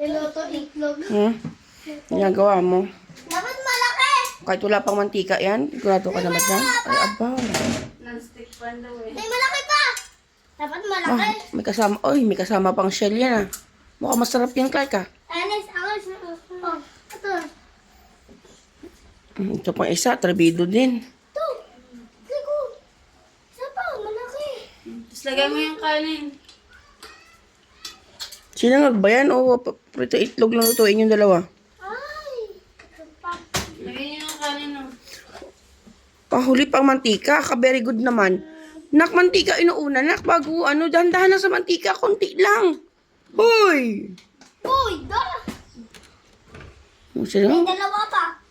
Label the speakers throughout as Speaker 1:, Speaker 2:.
Speaker 1: Piloto itlog.
Speaker 2: Ginagawa mo.
Speaker 1: Dapat malaki!
Speaker 2: Kahit wala pang mantika yan, sigurado ka naman yan. Ay, abaw.
Speaker 3: Non-stick pan daw eh.
Speaker 1: Ay, malaki pa! Dapat malaki.
Speaker 2: May kasama pang shell yan ah. Mukhang masarap yan, Clark ah.
Speaker 1: Anis, oh, ito.
Speaker 2: Ito pang isa, trabido din.
Speaker 1: Ito. Ligo. Isa pa, malaki.
Speaker 3: Tapos lagay mo yung kanin.
Speaker 2: Sinangag ba yan? O prito itlog lang lutuin yung dalawa?
Speaker 1: Ay. Ito pa.
Speaker 3: Lagay niyo yung kanin oh.
Speaker 2: Pahuli pang mantika, ka-very good naman. Nak, mantika inuuna, nak, bago dahan-dahan lang sa mantika, konti lang. Hoy!
Speaker 1: Uy, da! May
Speaker 2: Sino?
Speaker 1: dalawa pa.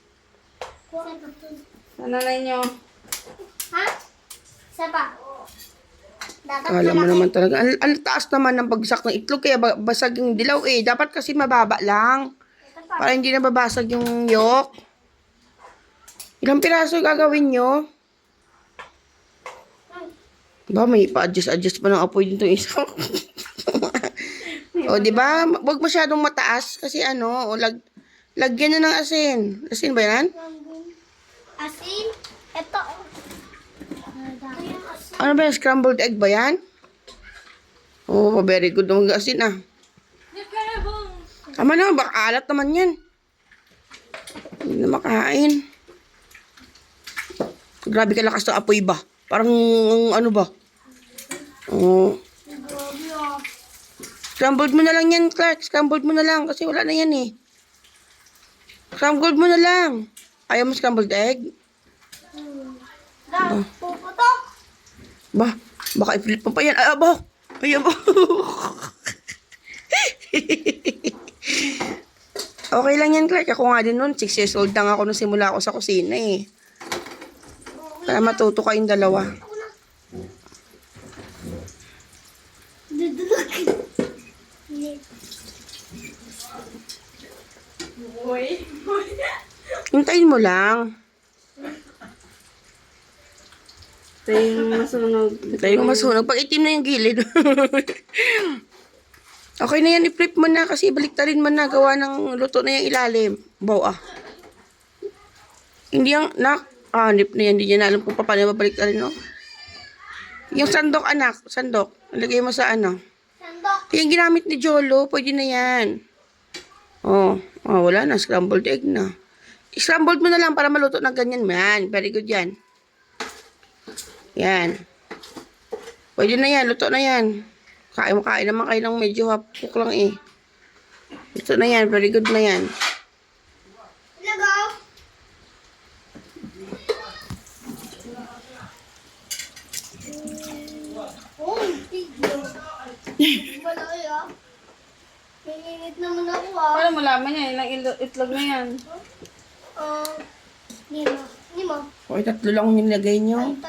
Speaker 3: Nananay niyo.
Speaker 1: Ha? Isa pa. Dapat
Speaker 2: Alam mo
Speaker 1: malaki.
Speaker 2: naman talaga. Ang taas naman ng bagsak ng itlog, kaya basag yung dilaw eh. Dapat kasi mababa lang.
Speaker 1: Ito pa.
Speaker 2: Para hindi na babasag yung yolk. Ilang piraso gagawin nyo? Ba, may pa-adjust pa ng apoy dito isa. O, di ba? Huwag masyadong mataas kasi lagyan na ng asin. Asin ba yan?
Speaker 1: Asin. Ito. Ito yung asin.
Speaker 2: Ano ba yan? Scrambled egg ba yan? Oh, very good naman yung asin ah. Tama na, baka alat naman yan. Hindi na makain. Grabe ka lakas ng apoy ba? Parang ano ba? Oh.
Speaker 1: Grabe ah.
Speaker 2: Scrambled mo na lang yan, Clark. Scrambled mo na lang kasi wala na yan eh. Scrambled mo na lang. Ayaw mo scrambled egg?
Speaker 1: Da, puputok.
Speaker 2: Ba, baka i-flip mo pa yan. Ay, abo! Ay, abo! Okay lang yan, Clark. Ako nga din noon, 6 years old lang ako nung simula ako sa kusina eh. Para matuto kayong dalawa.
Speaker 1: Dudulog.
Speaker 3: Uy.
Speaker 2: Hintayin mo lang.
Speaker 3: Ito yung masunog.
Speaker 2: Hintayin mo masunog. Pag itim na yung gilid. Okay na yan, i-flip mo na kasi baliktarin mo na. Gawa ng luto na yung ilalim. Baw ah. Hindi yung, nip na yan. Hindi niya na alam kung paano babaliktarin, no? Yung sandok, anak. Sandok. Lagay mo sa ano.
Speaker 1: Sandok.
Speaker 2: Yung ginamit ni Jolo, pwede na yan. Wala na. Scrambled egg na. I-scrambled mo na lang para maluto na ganyan. Man, very good yan. Yan. Pwede na yan. Luto na yan. Kain naman kayo ng medyo hapok lang eh. Luto na yan. Very good na yan.
Speaker 1: Ilagaw. Oh, tigyo. Malaki ah. Nangingit naman ako ah.
Speaker 3: Paano malaman yan? Ilang itlog na yan.
Speaker 1: Nimo. Nimo.
Speaker 2: Okay, 3 lang yung nilagay nyo.
Speaker 1: Ay,